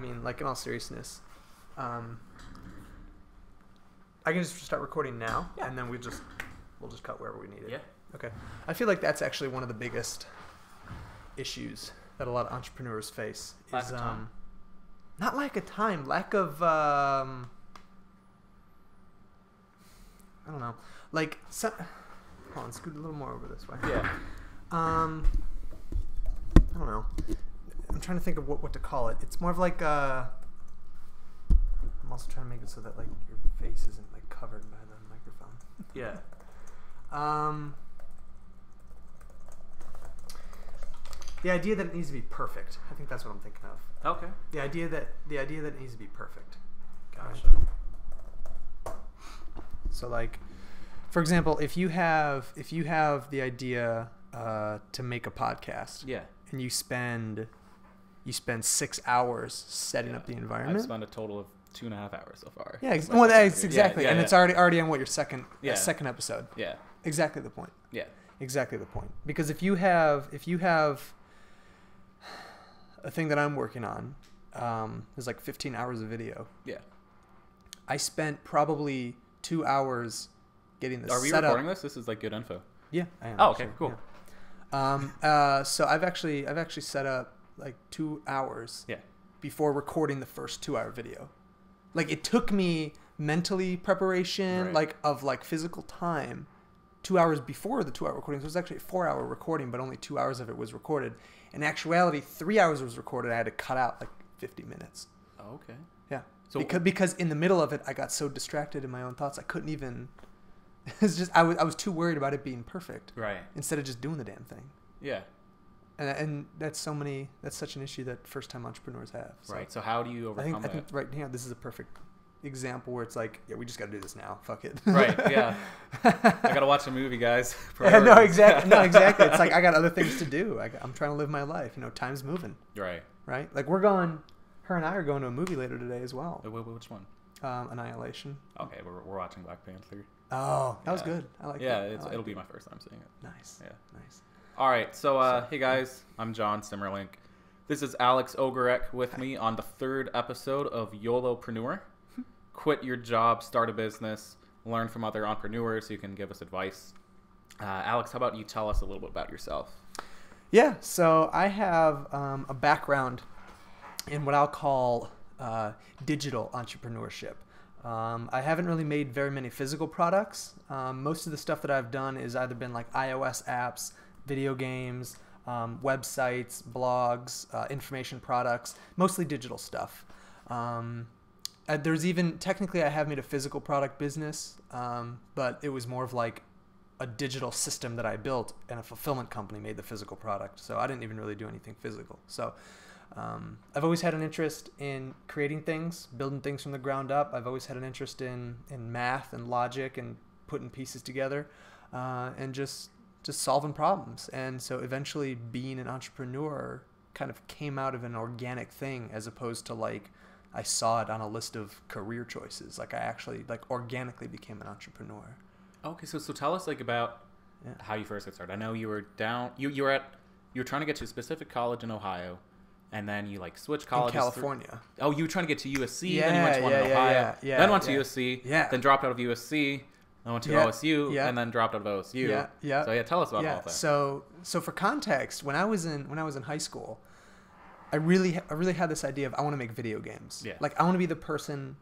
mean, like in all seriousness, I can just start recording now, and then we'll just cut wherever we need it. Yeah. Okay. I feel like that's actually one of the biggest issues that a lot of entrepreneurs face. Lack of time. Not lack of time, lack of I don't know. Like, hold on, scoot a little more over this way. Yeah. I don't know. I'm trying to think of what to call it. It's more of like I'm also trying to make it so that like your face isn't like covered by the microphone. Yeah. The idea that it needs to be perfect. I think that's what I'm thinking of. Okay. The idea that it needs to be perfect. Gotcha. So like, for example, if you have the idea to make a podcast, Yeah. and you spend 6 hours setting up the environment. I've spent a total of 2.5 hours so far. Yeah, well, that's exactly, Yeah, and it's already on what your second episode. Yeah. Exactly the point. Yeah. Exactly the point. Because if you have a thing that I'm working on, there's like 15 hours of video. Yeah. I spent probably 2 hours getting this Are we set recording up. this? This is like good info. Yeah, I am. Oh, okay, actually, cool. Yeah. So I've actually set up like 2 hours before recording the first 2-hour video. Like it took me mentally preparation, Right. of physical time, 2 hours before the 2-hour recording. So it was actually a 4-hour recording, but only 2 hours of it was recorded. In actuality, 3 hours was recorded. I had to cut out like 50 minutes. Oh, okay. Yeah. So because in the middle of it, I got so distracted in my own thoughts, I couldn't even. It's just I was too worried about it being perfect. Right. Instead of just doing the damn thing. Yeah. And that's such an issue that first time entrepreneurs have. So Right. So how do you overcome I think that? right now this is a perfect example where it's like, yeah, we just got to do this now. Fuck it. Right. Yeah. I gotta watch a movie, guys. No, exactly. No, exactly. It's like I got other things to do. I'm trying to live my life. Time's moving. Right. Right. Like her and I are going to a movie later today as well. Which one? Annihilation. Okay, we're watching Black Panther. Oh, that was good. I like it. Yeah, it'll be my first time seeing it. Nice. Yeah. Nice. All right, so hey guys, I'm John Simmerlink. This is Alex Ogorek with me on the 3rd episode of YOLOprenuer. Quit your job, start a business, learn from other entrepreneurs who can give us advice. Alex, how about you tell us a little bit about yourself? Yeah, so I have a background in what I'll call digital entrepreneurship. I haven't really made very many physical products. Most of the stuff that I've done is either been like iOS apps, video games, websites, blogs, information products, mostly digital stuff. There's even, technically I have made a physical product business, but it was more of like a digital system that I built, and a fulfillment company made the physical product. So I didn't even really do anything physical. So I've always had an interest in creating things, building things from the ground up. I've always had an interest in math and logic and putting pieces together, and just solving problems. And so eventually being an entrepreneur kind of came out of an organic thing, as opposed to like I saw it on a list of career choices. Like I actually organically became an entrepreneur. Okay, so tell us about how you first got started. I know you were down. You were trying to get to a specific college in Ohio, and then you switched colleges. In California. You were trying to get to USC, Yeah, then you went to one in Ohio, then went to USC, then dropped out of USC, then went to OSU, and then dropped out of OSU. Yeah. So tell us about all that. So for context, when I was in high school, I really had this idea of I want to make video games. Yeah. Like I want to be the person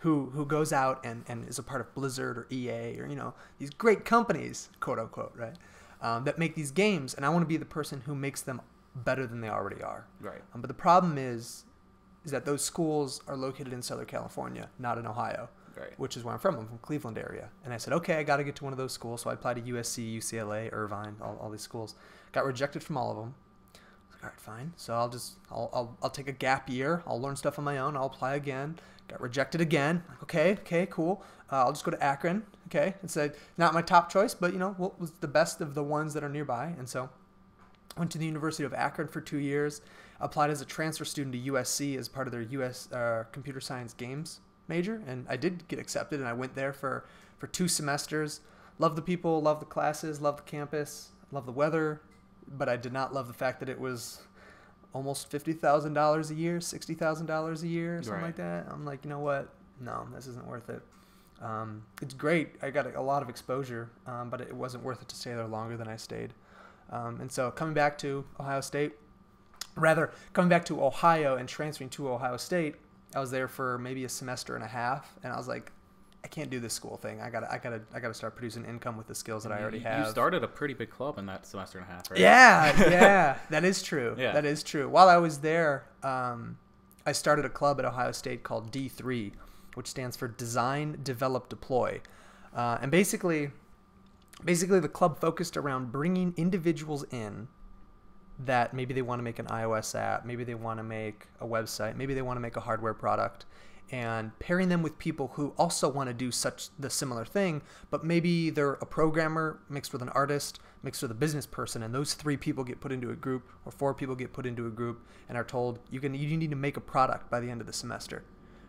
who goes out and is a part of Blizzard or EA or these great companies, quote unquote, right? That make these games, and I want to be the person who makes them better than they already are. Right. But the problem is that those schools are located in Southern California, not in Ohio. Right. Which is where I'm from. I'm from Cleveland area. And I said, okay, I got to get to one of those schools. So I applied to USC, UCLA, Irvine, all these schools. Got rejected from all of them. I was like, all right, fine. So I'll take a gap year. I'll learn stuff on my own. I'll apply again. Got rejected again. Okay, cool. I'll just go to Akron. Okay. It's not my top choice, but what was the best of the ones that are nearby. And so I went to the University of Akron for 2 years. Applied as a transfer student to USC as part of their US computer science games major, and I did get accepted, and I went there for 2 semesters. Loved the people, loved the classes, loved the campus, loved the weather, but I did not love the fact that it was almost $50,000 a year, $60,000 a year, something Right. like that. I'm like, you know what? No, this isn't worth it. It's great. I got a lot of exposure, but it wasn't worth it to stay there longer than I stayed. And so coming back to Ohio and transferring to Ohio State, I was there for maybe a semester and a half, and I was like, I can't do this school thing. I gotta start producing income with the skills that I already have. You started a pretty big club in that semester and a half, right? Yeah, that is true. Yeah. That is true. While I was there, I started a club at Ohio State called D3, which stands for Design, Develop, Deploy. And basically the club focused around bringing individuals in that maybe they want to make an iOS app, maybe they want to make a website, maybe they want to make a hardware product, and pairing them with people who also want to do the similar thing, but maybe they're a programmer mixed with an artist, mixed with a business person, and those 3 people get put into a group, or 4 people get put into a group and are told you need to make a product by the end of the semester,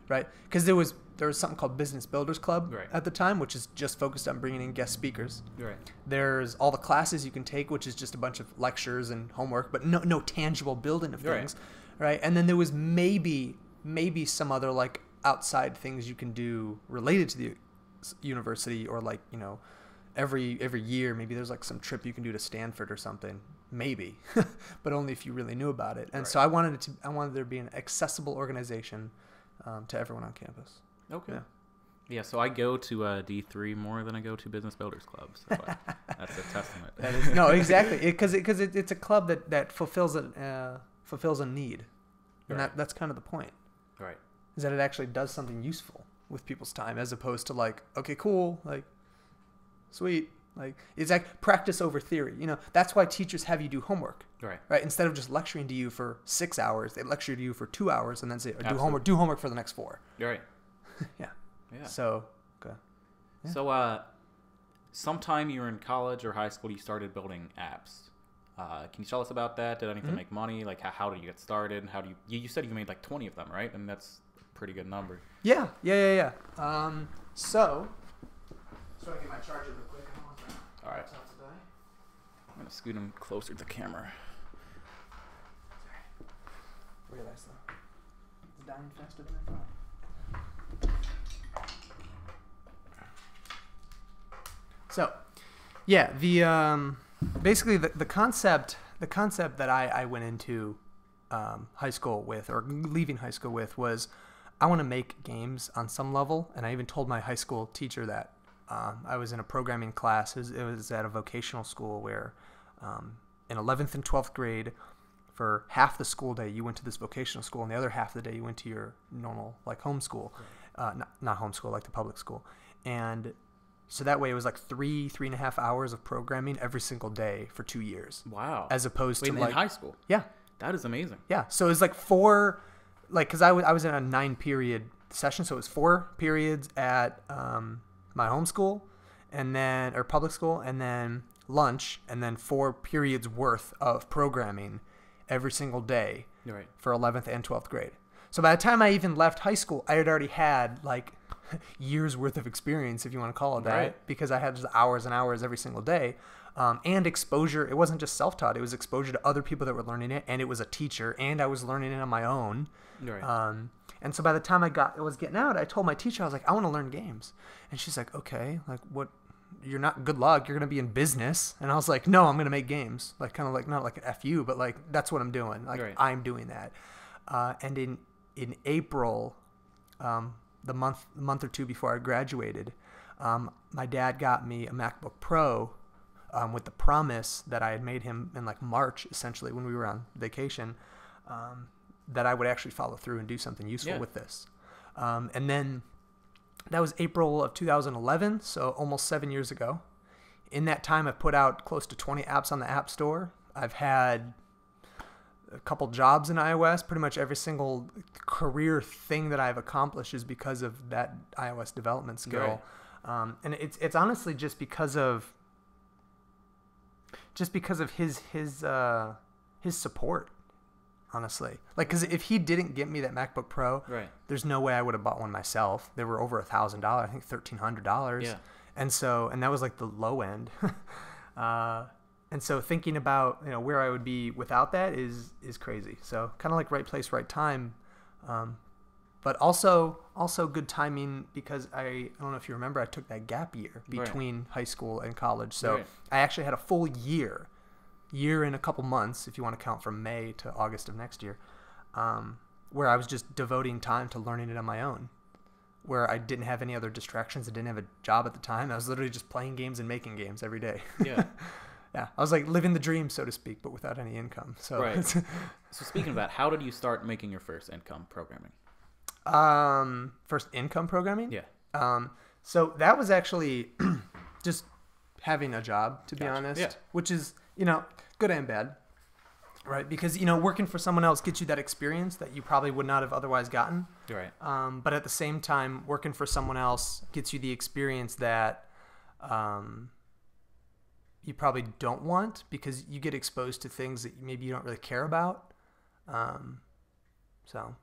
right? Because there was something called Business Builders Club Right. at the time, which is just focused on bringing in guest speakers. Right. There's all the classes you can take, which is just a bunch of lectures and homework, but no tangible building of things, right? And then there was maybe some other like outside things you can do related to the university, or like, you know, every year maybe there's like some trip you can do to Stanford or something, maybe, but only if you really knew about it. And Right. so I wanted there to be an accessible organization to everyone on campus. Okay. Yeah, so I go to D3 more than I go to Business Builders Clubs. So that's a testament. No, exactly, because it's a club that fulfills a need, and Right. that's kind of the point. Right. Is that it actually does something useful with people's time, as opposed to like, okay, cool, like, sweet, like, it's like practice over theory. You know, that's why teachers have you do homework, Right. right? Instead of just lecturing to you for 6 hours, they lecture to you for 2 hours and then say, Absolutely. do homework for the next 4. You're right. Yeah. Yeah. So, okay. Yeah. So, sometime you were in college or high school, you started building apps. Can you tell us about that? Did anything make money? Like, how did you get started? And how do you said you made like 20 of them, right? And that's a pretty good number. Yeah. So I get my charger real quick. I don't want that. All right. laptop to die. I'm going to scoot him closer to the camera. Realize though, it's dying faster than I thought. So, yeah, basically the concept that I went into high school with, or leaving high school with, was I want to make games on some level, and I even told my high school teacher that. I was in a programming class. It was at a vocational school where in 11th and 12th grade, for half the school day you went to this vocational school, and the other half of the day you went to your normal like home school, not home school, like the public school. And so that way it was like 3.5 hours of programming every single day for 2 years. Wow. As opposed to in like high school. Yeah. That is amazing. Yeah. So it was like 4, like, because I was in a 9-period session, so it was 4 periods at my home school, and then, or public school, and then lunch, and then 4 periods worth of programming every single day You're right. for 11th and 12th grade. So by the time I even left high school, I had already had like years worth of experience, if you want to call it that, Right. because I had just hours and hours every single day, and exposure. It wasn't just self-taught; it was exposure to other people that were learning it, and it was a teacher, and I was learning it on my own. You're right. And so by the time I was getting out, I told my teacher, I was like, I want to learn games, and she's like, okay, like what? You're not, good luck. You're gonna be in business. And I was like, no, I'm gonna make games. Like, kind of like, not like an FU, but like that's what I'm doing. Like, Right. I'm doing that. And in April, the month or two before I graduated, my dad got me a MacBook Pro with the promise that I had made him in like March, essentially when we were on vacation, that I would actually follow through and do something useful with this. And then that was April of 2011, so almost 7 years ago. In that time, I've put out close to 20 apps on the App Store. I've had a couple jobs in iOS. Pretty much every single career thing that I've accomplished is because of that iOS development skill. Right. And it's honestly just because of his support. Honestly, like, because if he didn't get me that MacBook Pro, Right. there's no way I would have bought one myself. They were over $1,000, I think $1,300. Yeah. And that was like the low end. And so thinking about, where I would be without that is crazy. So kind of like right place, right time. But also good timing because I don't know if you remember, I took that gap year between high school and college. So I actually had a full year and a couple months, if you want to count from May to August of next year, where I was just devoting time to learning it on my own, where I didn't have any other distractions. I didn't have a job at the time. I was literally just playing games and making games every day. Yeah. Yeah, I was like living the dream, so to speak, but without any income. So So speaking of that, how did you start making your first income programming? First income programming? Yeah. So that was actually just having a job, to be honest, which is, good and bad, right? Because, working for someone else gets you that experience that you probably would not have otherwise gotten. Right. But at the same time, working for someone else gets you the experience that, you probably don't want because you get exposed to things that maybe you don't really care about. So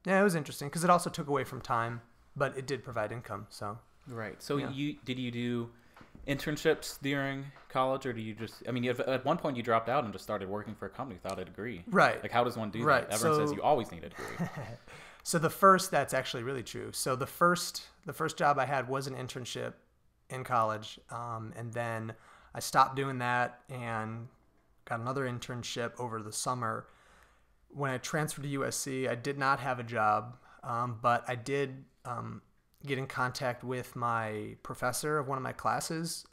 yeah, it was interesting because it also took away from time, but it did provide income. So right. So did you do internships during college, or do you just? I mean, at one point you dropped out and just started working for a company without a degree. Right. Like, how does one do that? Everyone says you always need a degree. So that's actually really true. So the first job I had was an internship in college, and then I stopped doing that and got another internship over the summer. When I transferred to USC, I did not have a job, but I did get in contact with my professor of one of my classes,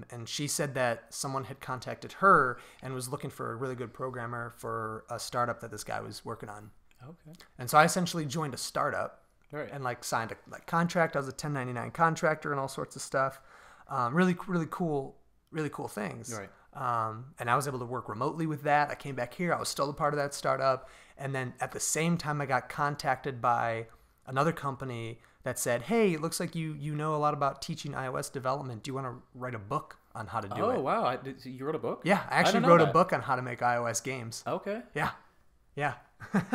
and she said that someone had contacted her and was looking for a really good programmer for a startup that this guy was working on. Okay. And so I essentially joined a startup and signed a contract. I was a 1099 contractor and all sorts of stuff. Really cool things. Right. And I was able to work remotely with that. I came back here. I was still a part of that startup. And then at the same time, I got contacted by another company that said, hey, it looks like you know a lot about teaching iOS development. Do you want to write a book on how to do it? Oh, wow. You wrote a book? Yeah, I actually wrote a book on how to make iOS games. Okay. Yeah.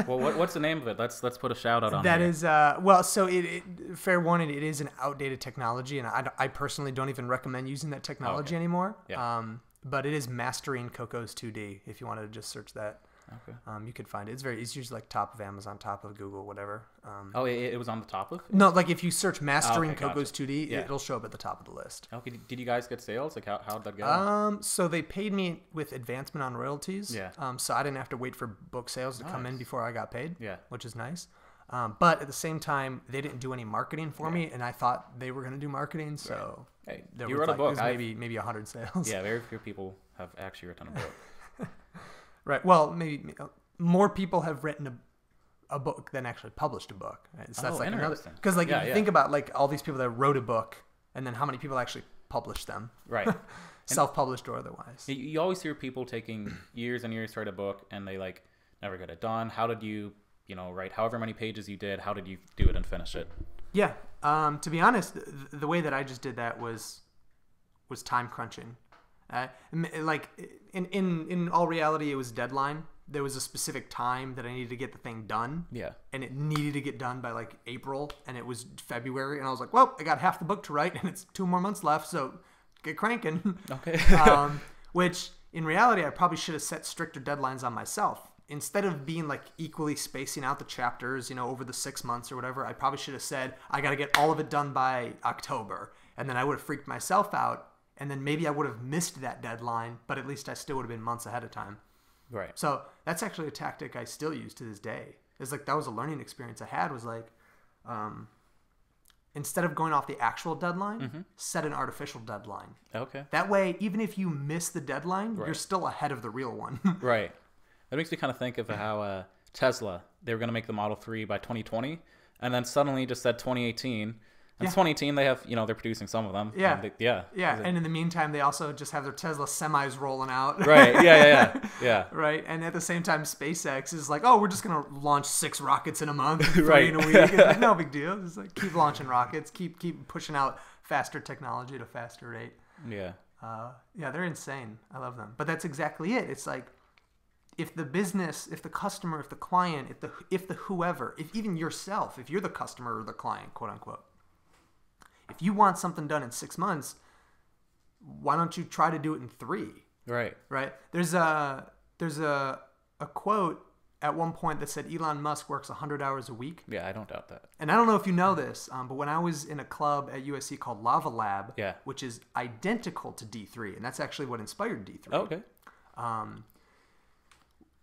Well, what's the name of it? Let's put a shout out on that. That is, so fair warning, it is an outdated technology, and I personally don't even recommend using that technology anymore. Yeah. But it is Mastering Cocos 2D. If you wanted to just search that, okay. You could find it. It's usually like top of Amazon, top of Google, whatever. It was on the top of? No, like if you search Mastering Cocos gotcha. 2D, it'll show up at the top of the list. Okay. Did you guys get sales? Like, how did that go? So they paid me with advancement on royalties. Yeah. So I didn't have to wait for book sales to come in before I got paid. Yeah. Which is nice. But at the same time, they didn't do any marketing for me, and I thought they were going to do marketing. So hey, there you was wrote a book. Maybe 100 sales. Yeah, very few people have actually written a book. Right. Well, maybe more people have written a book than actually published a book. Right? So that's like another, because if you think about like all these people that wrote a book, and then how many people actually published them, right? Self-published or otherwise. You always hear people taking years and years to write a book, and they like never get it done. How did you write however many pages you did? How did you do it and finish it? Yeah. To be honest, the way that I just did that was time crunching. Like in all reality, it was deadline. There was a specific time that I needed to get the thing done. Yeah. And it needed to get done by like April, and it was February, and I was like, well, I got half the book to write, and it's 2 more months left, so get cranking. Okay. Which in reality, I probably should have set stricter deadlines on myself. Instead of being like equally spacing out the chapters, over the 6 months or whatever, I probably should have said, I got to get all of it done by October. And then I would have freaked myself out. And then maybe I would have missed that deadline, but at least I still would have been months ahead of time. Right. So that's actually a tactic I still use to this day. It's like, that was a learning experience I had, was like, instead of going off the actual deadline, set an artificial deadline. Okay. That way, even if you miss the deadline, you're still ahead of the real one. Right. That makes me kind of think of how Tesla, they were going to make the Model 3 by 2020, and then suddenly just said 2018. And 2018, they have, they're producing some of them. Yeah. And And in the meantime, they also just have their Tesla semis rolling out. Right. Yeah. Right. And at the same time, SpaceX is like, oh, we're just going to launch 6 rockets in a month, 3 right. in a week. It's like, no big deal. It's like, keep launching rockets, keep pushing out faster technology at a faster rate. Yeah. They're insane. I love them. But that's exactly it. It's like, if the business, if the customer, if the client, if the whoever, if even yourself, if you're the customer or the client, quote unquote, if you want something done in 6 months, why don't you try to do it in 3 Right. Right? There's a quote at one point that said Elon Musk works 100 hours a week. Yeah, I don't doubt that. And I don't know if you know this, but when I was in a club at USC called Lava Lab, Yeah. which is identical to D3, and that's actually what inspired D3. Oh, okay.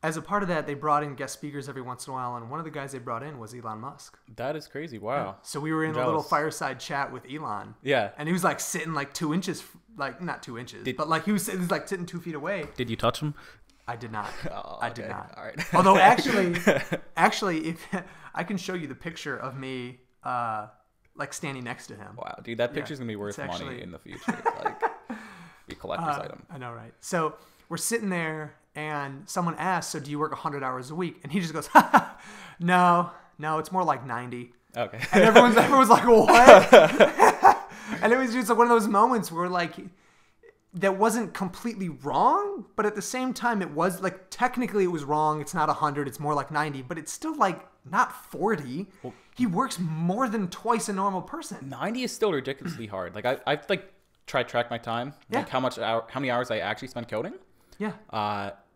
As a part of that, they brought in guest speakers every once in a while, and one of the guys they brought in was Elon Musk. That is crazy. Wow. So we were in a little fireside chat with Elon. Yeah. And he was like sitting like 2 inches, like not 2 inches, but like he was like sitting 2 feet away. Did you touch him? I did not. Oh, I did not. All right. Although actually, if I can show you the picture of me, like standing next to him. Wow, dude, that picture's gonna be worth money in the future. Like, be a collector's item. I know, right? So we're sitting there, and someone asks, "So do you work 100 hours a week?" And he just goes, "No, it's more like 90." Okay. And everyone's like, "What?" And it was just like one of those moments where like that wasn't completely wrong, but at the same time it was like technically it was wrong. It's not 100, it's more like 90, but it's still like not 40. Well, he works more than twice a normal person. 90 is still ridiculously hard. Like I've like tried to track my time, like how many hours I actually spend coding. Yeah.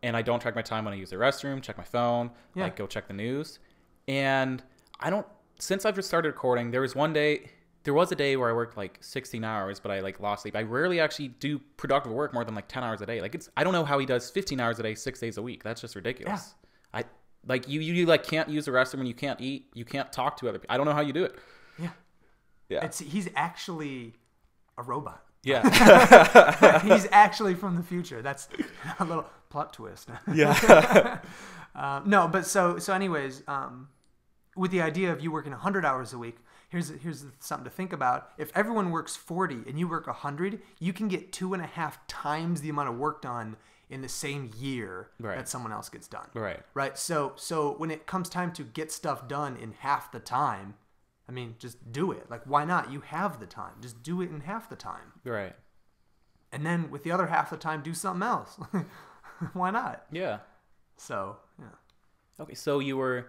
And I don't track my time when I use the restroom, check my phone, like go check the news. And I don't, since I've just started recording, there was a day where I worked like 16 hours, but I like lost sleep. I rarely actually do productive work more than like 10 hours a day. Like I don't know how he does 15 hours a day, 6 days a week. That's just ridiculous. Yeah. Like you like can't use the restroom when you can't eat. You can't talk to other people. I don't know how you do it. Yeah. Yeah. He's actually a robot. Yeah. He's actually from the future. That's a little plot twist. Yeah. No, but so anyways, with the idea of you working 100 hours a week, here's something to think about. If everyone works 40 and you work 100, you can get 2.5 times the amount of work done in the same year that someone else gets done. Right. So when it comes time to get stuff done in half the time, I mean, just do it. Like, why not? You have the time. Just do it in half the time. Right. And then with the other half the time, do something else. Why not? Yeah. So, yeah. Okay, so you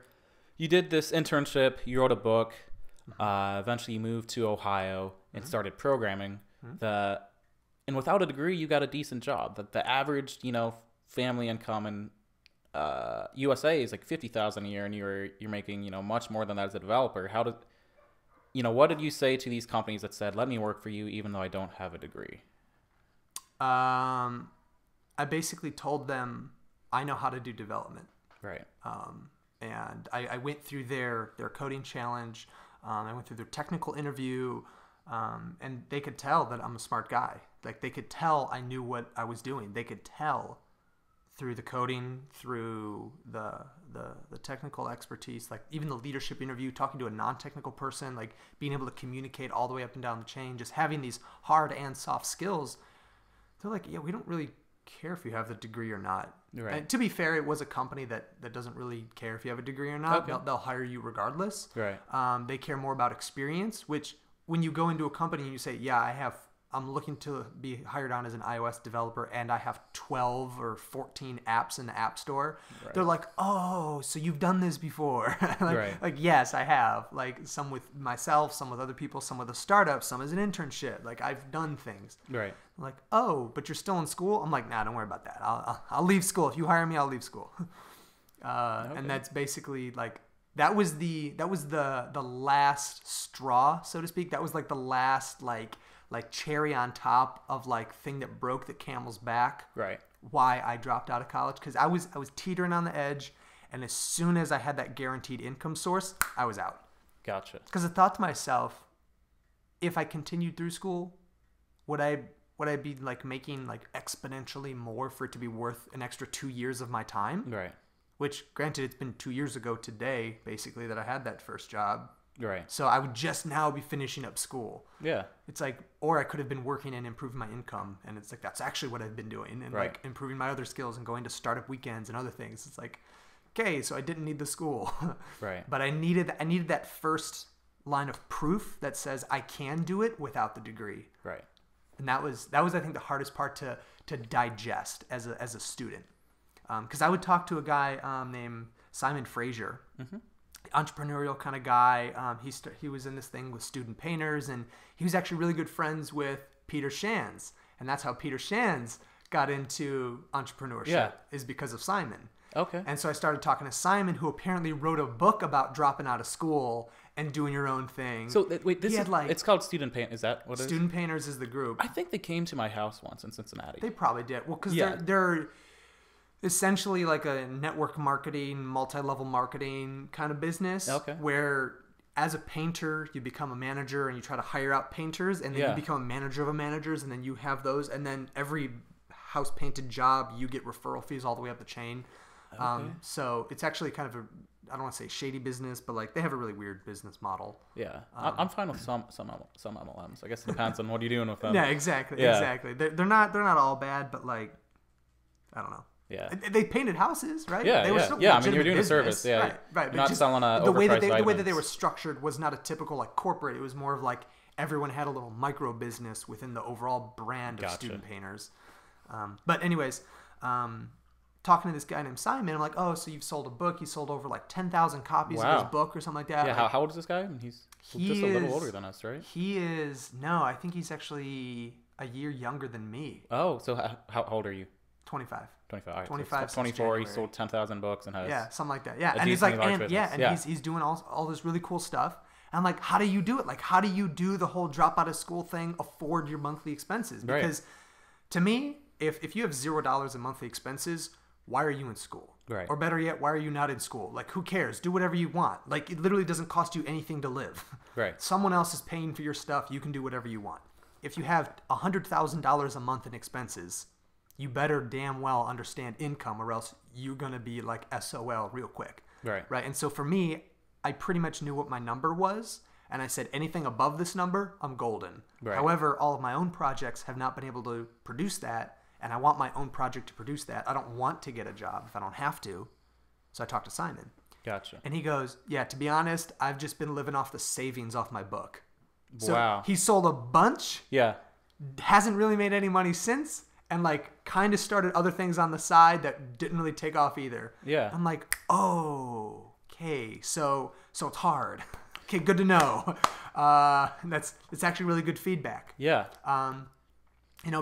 did this internship, you wrote a book, eventually you moved to Ohio and started programming. And without a degree, you got a decent job. The average, family income in USA is like $50,000 a year, and you're making, much more than that as a developer. What did you say to these companies that said, "Let me work for you even though I don't have a degree"? I basically told them I know how to do development. Right. And I went through their coding challenge. I went through their technical interview, and they could tell that I'm a smart guy. Like, they could tell I knew what I was doing. They could tell through the coding, through the technical expertise, like even the leadership interview, talking to a non-technical person, like being able to communicate all the way up and down the chain, just having these hard and soft skills. They're like, yeah, we don't really care if you have the degree or not. Right. And to be fair, it was a company that doesn't really care if you have a degree or not. Okay. They'll hire you regardless. Right. They care more about experience, which when you go into a company and you say, yeah, I'm looking to be hired on as an iOS developer and I have 12 or 14 apps in the App Store. Right. They're like, oh, so you've done this before. Like, yes, I have. Like, some with myself, some with other people, some with a startup, some as an internship. Like, I've done things. Right. Like, oh, but you're still in school? I'm like, nah, don't worry about that. I'll leave school. If you hire me, I'll leave school. Okay. And that's basically like, that was the last straw, so to speak. That was like the last like cherry on top of like thing that broke the camel's back. Right. Why I dropped out of college, because I was teetering on the edge, and as soon as I had that guaranteed income source, I was out. Gotcha. Because I thought to myself, if I continued through school, would I be like making like exponentially more for it to be worth an extra 2 years of my time? Right. Which, granted, it's been 2 years ago today, basically, that I had that first job. Right. So I would just now be finishing up school. Yeah. It's like, or I could have been working and improving my income, and it's like that's actually what I've been doing, and like improving my other skills and going to startup weekends and other things. It's like, okay, so I didn't need the school. Right. But I needed that first line of proof that says I can do it without the degree. Right. And that was I think the hardest part to digest as a student, because I would talk to a guy named Simon Fraser. Mm-hmm. Entrepreneurial kind of guy. He was in this thing with student painters, and he was actually really good friends with Peter Shands, and that's how Peter Shands got into entrepreneurship Yeah. is because of Simon. Okay. And so I started talking to Simon, who apparently wrote a book about dropping out of school and doing your own thing. So wait, this He is had, it's called Student Paint. Is that what it is? Student Painters is the group. I think they came to my house once in Cincinnati. They probably did. Well, because Yeah. they're essentially like a network marketing, multi-level marketing kind of business. Okay. Where as a painter, you become a manager and you try to hire out painters, and then Yeah. you become a manager of a managers, and then you have those, and then every house painted job, you get referral fees all the way up the chain. Okay. So it's actually kind of I don't want to say shady business, but like they have a really weird business model. Yeah, I'm fine with some MLMs. I guess it depends on what you're doing with them. Yeah, exactly. They're not all bad, but like I don't know. Yeah. They painted houses, right? Yeah, they were yeah. still Yeah, I mean, you're legitimate doing a business. service. Yeah. Right. You're But not just selling the way that overpriced they were items. structured was not a typical like corporate. It was more of like everyone had a little micro business within the overall brand of Gotcha. student painters. But anyways, talking to this guy named Simon, I'm like, oh, so you've sold a book. You sold over like 10,000 copies of Wow. his book or something like that. Yeah, Like, how old is this guy? And he's just a little older than us, right? He is, no, I think he's actually a year younger than me. Oh, so how old are you? 25. 25. All right, 25 So since 24. He January. sold 10,000 books and has. Yeah, something like that. Yeah, a and he's like, decently large and business. yeah, and he's doing all this really cool stuff. And I'm like, how do you do it? Like, how do you do the whole drop out of school thing? Afford your monthly expenses? Right. Because to me, if you have $0 in monthly expenses, why are you in school? Right. Or better yet, why are you not in school? Like, who cares? Do whatever you want. Like, it literally doesn't cost you anything to live. Right. Someone else is paying for your stuff. You can do whatever you want. If you have $100,000 a month in expenses, you better damn well understand income, or else you're going to be like SOL real quick. Right. Right. And so for me, I pretty much knew what my number was. And I said, anything above this number, I'm golden. Right. However, all of my own projects have not been able to produce that. And I want my own project to produce that. I don't want to get a job if I don't have to. So I talked to Simon. Gotcha. And he goes, yeah, to be honest, I've just been living off the savings off my book. So Wow. he sold a bunch, Yeah. hasn't really made any money since, and like kind of started other things on the side that didn't really take off either. Yeah. I'm like, oh, okay, so it's hard. Okay, good to know. It's actually really good feedback. Yeah.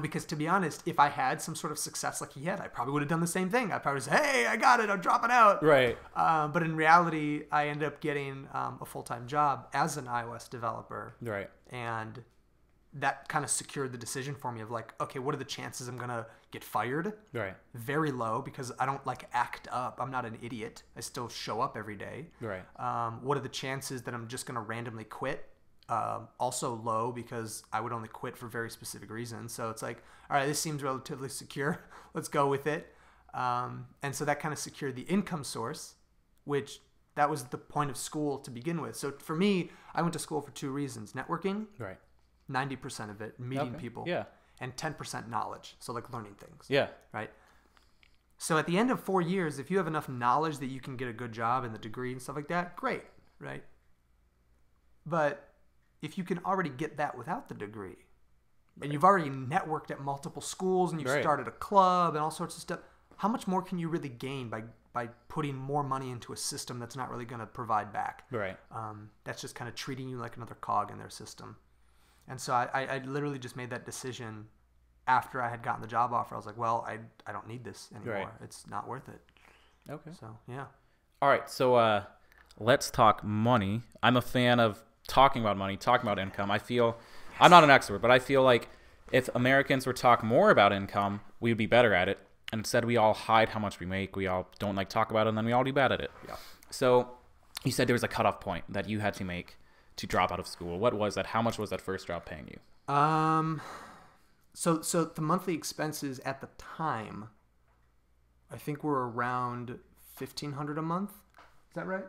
Because to be honest, if I had some sort of success like he had, I probably would have done the same thing. I'd probably say, hey, I got it, I'm dropping out. Right. But in reality, I ended up getting a full-time job as an iOS developer. Right. And that kind of secured the decision for me of like, okay, what are the chances I'm going to get fired? Right. Very low, because I don't like act up. I'm not an idiot. I still show up every day. Right. What are the chances that I'm just going to randomly quit? Also low, because I would only quit for very specific reasons. So it's like, all right, this seems relatively secure. Let's go with it. And so that kind of secured the income source, which that was the point of school to begin with. So for me, I went to school for two reasons: networking, Right. 90% of it, meeting Okay. people, Yeah. and 10% knowledge. So like learning things. Yeah. Right. So at the end of 4 years, if you have enough knowledge that you can get a good job and the degree and stuff like that, great. Right. But if you can already get that without the degree, and you've already networked at multiple schools, and you've Right. started a club and all sorts of stuff, how much more can you really gain by putting more money into a system that's not really going to provide back? Right. That's just kind of treating you like another cog in their system. And so I literally just made that decision after I had gotten the job offer. I was like, well, I don't need this anymore. Right. It's not worth it. Okay. So, yeah. All right. So let's talk money. I'm a fan of talking about money, talking about income. I feel I'm not an expert, but I feel like if Americans were to talk more about income, we would be better at it. And instead, we all hide how much we make. We all don't like talk about it, and then we all do bad at it. Yeah. So you said there was a cutoff point that you had to make to drop out of school. What was that? How much was that first job paying you? So the monthly expenses at the time, I think were around $1,500 a month. Is that right?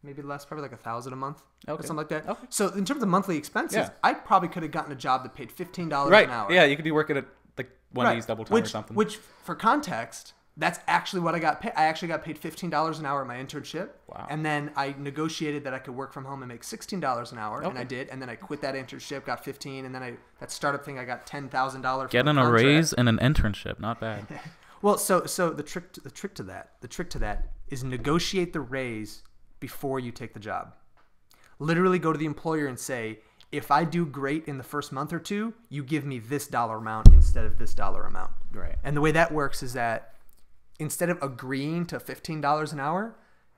Maybe less, probably like 1,000 a month, or Okay. something like that. Okay. So in terms of monthly expenses, Yeah. I probably could have gotten a job that paid $15 Right. an hour. Yeah, you could be working at like one of these double time or something. Which, for context, that's actually what I got paid. I actually got paid $15 an hour at my internship. Wow. And then I negotiated that I could work from home and make $16 an hour, and Okay. I did. And then I quit that internship, got 15, and then that startup thing I got $10,000. Getting a raise and an internship, not bad. Well, so the trick to that is negotiate the raise before you take the job. Literally go to the employer and say, if I do great in the first month or two, you give me this dollar amount instead of this dollar amount. Right. And the way that works is that instead of agreeing to $15 an hour,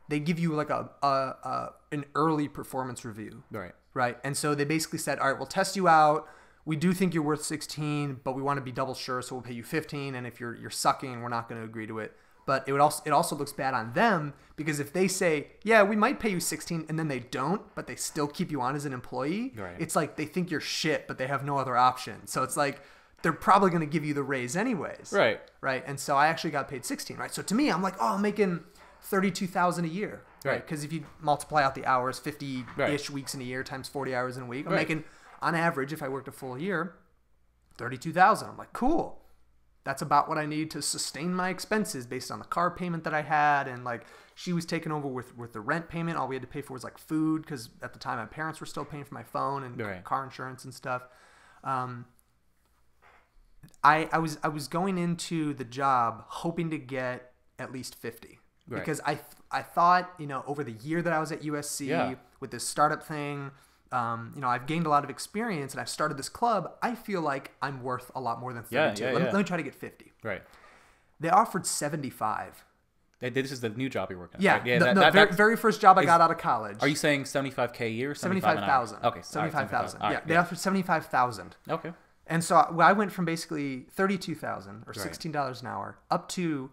they give you like an early performance review. Right. Right. And so they basically said, all right, we'll test you out. We do think you're worth 16, but we want to be double sure, so we'll pay you 15. And if you're sucking, we're not going to agree to it. But it also looks bad on them, because if they say, yeah, we might pay you 16, and then they don't, but they still keep you on as an employee, right. It's like they think you're shit, but they have no other option. So it's like they're probably going to give you the raise anyways. Right. Right. And so I actually got paid 16. Right. So to me, I'm like, oh, I'm making $32,000 a year. Right. Because if you multiply out the hours, 50-ish weeks in a year times 40 hours in a week, I'm making, on average, if I worked a full year, $32,000. I'm like, cool. That's about what I need to sustain my expenses based on the car payment that I had. And like, she was taking over with the rent payment. All we had to pay for was like food, because at the time my parents were still paying for my phone and car insurance and stuff. I was going into the job hoping to get at least 50, because I thought, over the year that I was at USC with this startup thing, I've gained a lot of experience and I've started this club. I feel like I'm worth a lot more than 32. Let me try to get 50. Right. They offered 75. This is the new job you're working on. Yeah. Right? Yeah. Very first job I got out of college. Are you saying $75K a year? 75,000. Okay. 75,000. Right, yeah. They offered 75,000. Okay. And so I went from basically 32,000 or $16 an hour up to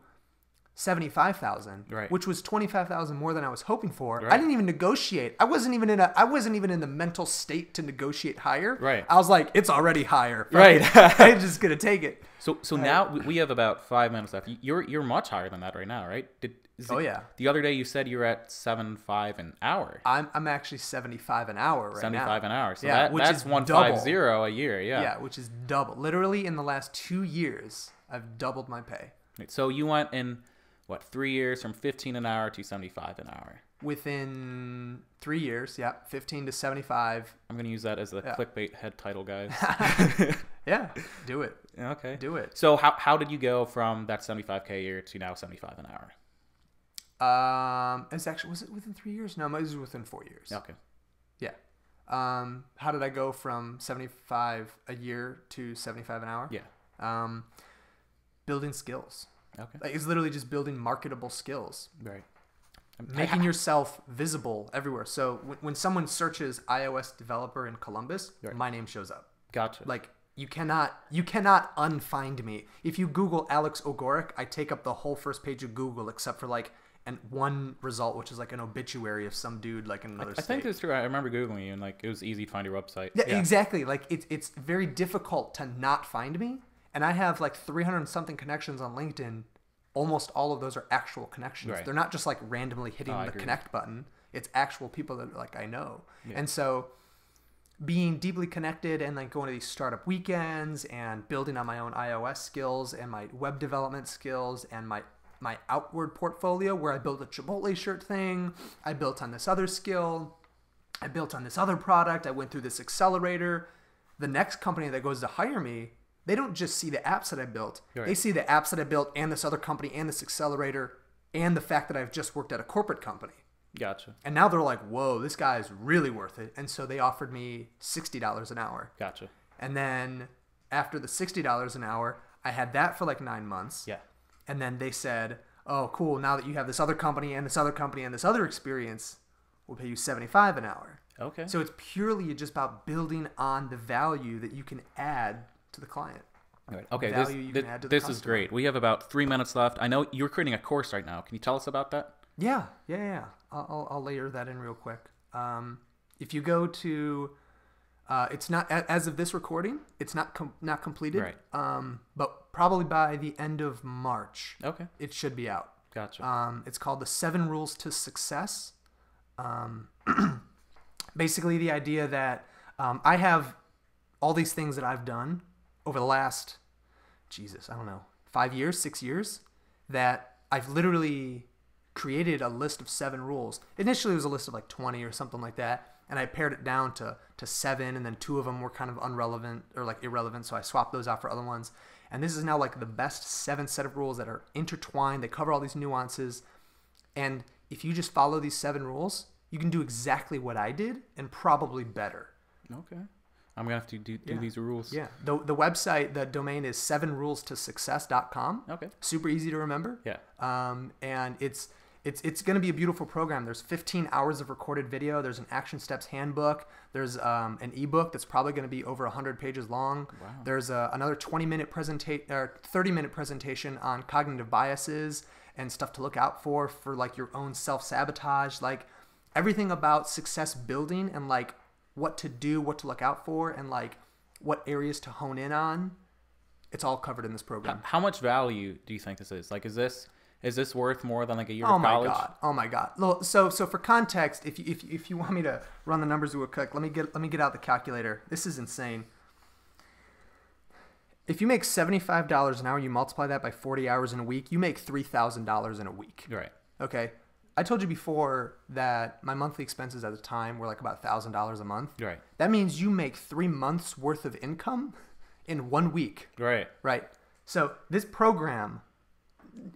75,000, which was 25,000 more than I was hoping for. Right. I didn't even negotiate. I wasn't even in the mental state to negotiate higher. Right. I was like, it's already higher. Right. I'm just gonna take it. So now we have about 5 minutes left. You're much higher than that right now, right? The other day you said you were at 7.5 an hour. I'm actually 75 an hour right 75 now. an hour. So yeah, that's 150 a year. Yeah. Yeah, which is double. Literally in the last 2 years, I've doubled my pay. So you went in 3 years from 15 an hour to 75 an hour? Within 3 years, 15 to 75. I'm going to use that as the clickbait head title, guys. Yeah, do it. Okay. Do it. So how did you go from that 75K a year to now 75 an hour? Was it within 3 years? No, it was within 4 years. Okay. Yeah. How did I go from 75 a year to 75 an hour? Yeah. Building skills. Okay. Like, it's literally just building marketable skills. Right. Making yourself visible everywhere. So when someone searches iOS developer in Columbus, my name shows up. Gotcha. Like, you cannot unfind me. If you Google Alex Ogorek, I take up the whole first page of Google except for like one result, which is like an obituary of some dude like in another state. I think that's true. I remember Googling you and like it was easy to find your website. Yeah, exactly. Like it's very difficult to not find me. And I have like 300 and something connections on LinkedIn. Almost all of those are actual connections. Right. They're not just like randomly hitting the connect button. It's actual people that like I know. Yeah. And so being deeply connected and like going to these startup weekends and building on my own iOS skills and my web development skills and my outward portfolio, where I built a Chipotle shirt thing, I built on this other skill, I built on this other product, I went through this accelerator. The next company that goes to hire me, they don't just see the apps that I built. Right. They see the apps that I built and this other company and this accelerator and the fact that I've just worked at a corporate company. Gotcha. And now they're like, whoa, this guy is really worth it. And so they offered me $60 an hour. Gotcha. And then after the $60 an hour, I had that for like 9 months. Yeah. And then they said, oh, cool, now that you have this other company and this other company and this other experience, we'll pay you $75 an hour. Okay. So it's purely just about building on the value that you can add to the client. Right. Okay, this is great. We have about 3 minutes left. I know you're creating a course right now. Can you tell us about that? Yeah. I'll layer that in real quick. If you go to, it's not as of this recording, it's not completed. Right. But probably by the end of March. Okay. It should be out. Gotcha. It's called the 7 Rules to Success. Basically, the idea that I have all these things that I've done over the last, 5 years, 6 years, that I've literally created a list of 7 rules. Initially, it was a list of like 20 or something like that, and I pared it down to 7, and then 2 of them were kind of irrelevant, so I swapped those out for other ones. And this is now like the best 7 set of rules that are intertwined. They cover all these nuances, and if you just follow these 7 rules, you can do exactly what I did and probably better. Okay. I'm going to have to do these rules. Yeah. The website, the domain is 7rulesToSuccess.com. Okay. Super easy to remember. Yeah. And it's going to be a beautiful program. There's 15 hours of recorded video. There's an action steps handbook. There's an ebook that's probably going to be over 100 pages long. Wow. There's another 20-minute presentation or 30-minute presentation on cognitive biases and stuff to look out for like your own self-sabotage, like everything about success building and like what to do, what to look out for, and like what areas to hone in on. It's all covered in this program. How much value do you think this is? Like, is this worth more than like a year of college? Oh my god. So for context, if you want me to run the numbers real quick, let me get out the calculator. This is insane. If you make $75 an hour, you multiply that by 40 hours in a week, you make $3,000 in a week. Right. Okay. I told you before that my monthly expenses at the time were like about $1,000 a month. Right. That means you make 3 months worth of income in 1 week. Right. Right. So this program,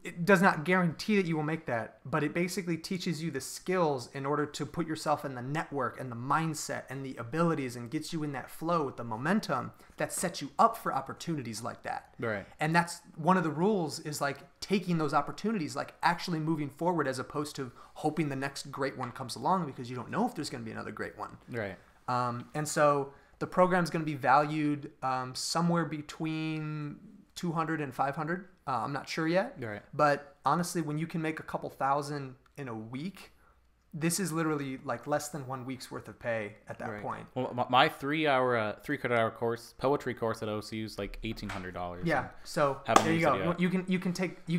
it does not guarantee that you will make that, but it basically teaches you the skills in order to put yourself in the network and the mindset and the abilities and gets you in that flow with the momentum that sets you up for opportunities like that. Right. And that's one of the rules, is like taking those opportunities, like actually moving forward as opposed to hoping the next great one comes along, because you don't know if there's going to be another great one. Right. And so the program's going to be valued somewhere between 200 and 500. I'm not sure yet. Right. But honestly, when you can make a couple thousand in a week, this is literally like less than 1 week's worth of pay at that point. Well, my 3 credit hour course, poetry course at OCU is like $1,800. Yeah. So there you go. You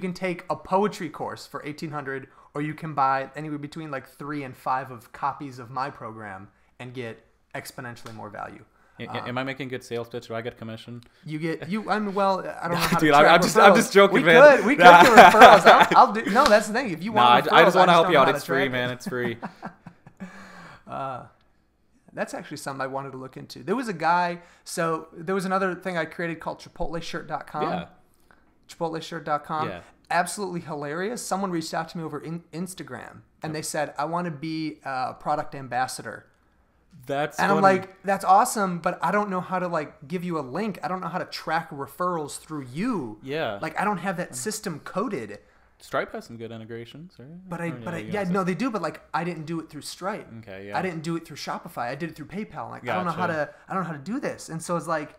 can take a poetry course for $1,800, or you can buy anywhere between like 3 and 5 of copies of my program and get exponentially more value. Am I making good sales pitch? Do I get commission? I don't know how Dude, to track I'm just joking, man. We could do referrals. I'll do. No, that's the thing. If you want referrals, I just want to help you out. don't know It's how to free, track man. it. It's free. That's actually something I wanted to look into. There was a guy. So there was another thing I created called ChipotleShirt.com. Yeah. ChipotleShirt.com. Yeah. Absolutely hilarious. Someone reached out to me over Instagram, and they said, "I want to be a product ambassador." And I'm like, that's awesome, but I don't know how to like give you a link. I don't know how to track referrals through you. Yeah. Like I don't have that system coded. Stripe has some good integrations, right? Yeah, no, they do, but like I didn't do it through Stripe. Okay, yeah. I didn't do it through Shopify. I did it through PayPal. Like Gotcha. I don't know how to do this. And so it's like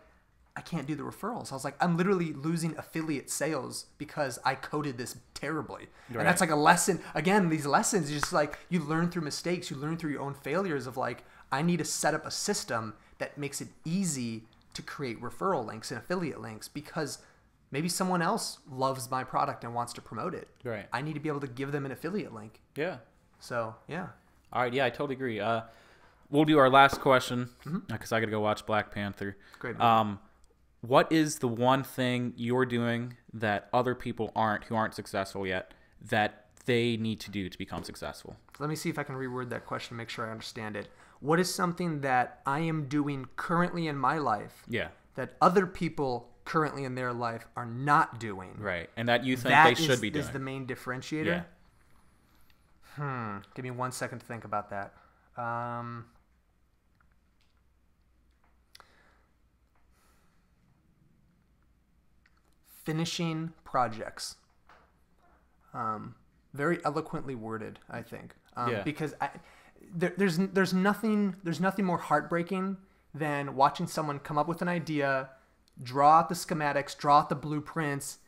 I can't do the referrals. I was like, I'm literally losing affiliate sales because I coded this terribly. Right. And that's like a lesson. Again, these lessons, just like you learn through mistakes, you learn through your own failures of like, I need to set up a system that makes it easy to create referral links and affiliate links, because maybe someone else loves my product and wants to promote it. Right. I need to be able to give them an affiliate link. Yeah. So, yeah. All right. Yeah, I totally agree. We'll do our last question because I got to go watch Black Panther. Great. What is the one thing you're doing that other people who aren't successful yet, that they need to do to become successful? Let me see if I can reword that question, make sure I understand it. What is something that I am doing currently in my life that other people currently in their life are not doing? Right. And that you think they should be doing. That is the main differentiator? Yeah. Give me 1 second to think about that. Finishing projects. Very eloquently worded, I think. Because there's nothing more heartbreaking than watching someone come up with an idea, draw out the schematics, draw out the blueprints,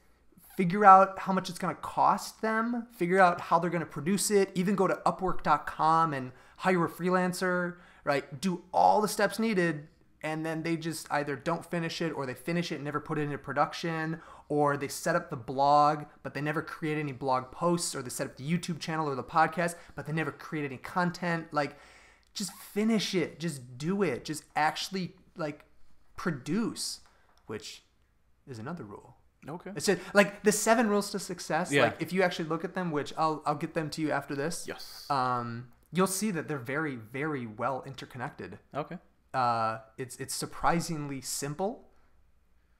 figure out how much it's going to cost them, figure out how they're going to produce it, even go to Upwork.com and hire a freelancer, right? Do all the steps needed, and then they just either don't finish it, or they finish it and never put it into production, or they set up the blog, but they never create any blog posts, or they set up the YouTube channel or the podcast, but they never create any content. Like, just finish it. Just do it. Just actually, like, produce, which is another rule. Okay. It's just, like, the 7 rules to success, Yeah. like, if you actually look at them, which I'll get them to you after this. Yes. You'll see that they're very, very well interconnected. Okay. It's surprisingly simple,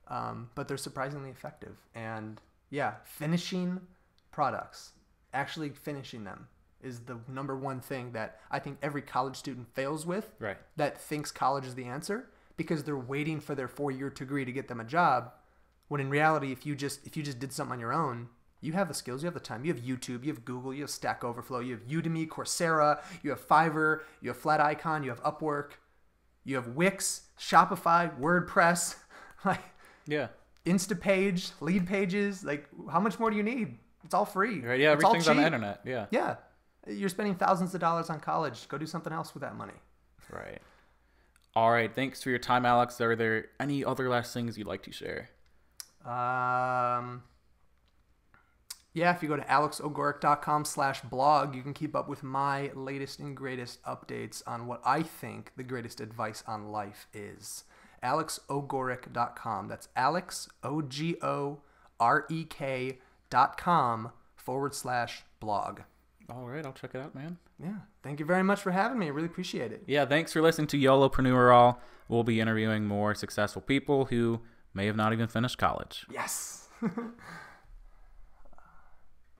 but they're surprisingly effective. And yeah, finishing products, actually finishing them, is the number one thing that I think every college student fails with. Right. That thinks college is the answer because they're waiting for their 4-year degree to get them a job. When in reality, if you just did something on your own, you have the skills, you have the time, you have YouTube, you have Google, you have Stack Overflow, you have Udemy, Coursera, you have Fiverr, you have Flat Icon, you have Upwork, you have Wix, Shopify, WordPress, like Yeah. Instapage, Lead Pages. Like, how much more do you need? It's all free. Right. Yeah. It's all Everything's on the cheap. internet. Yeah. Yeah. You're spending thousands of dollars on college. Go do something else with that money. Right. All right. Thanks for your time, Alex. Are there any other last things you'd like to share? Yeah, if you go to alexogorek.com/blog, you can keep up with my latest and greatest updates on what I think the greatest advice on life is. alexogorek.com. That's alexogorek.com/blog. All right. I'll check it out, man. Yeah. Thank you very much for having me. I really appreciate it. Yeah. Thanks for listening to YOLOprenuer All. We'll be interviewing more successful people who may have not even finished college. Yes.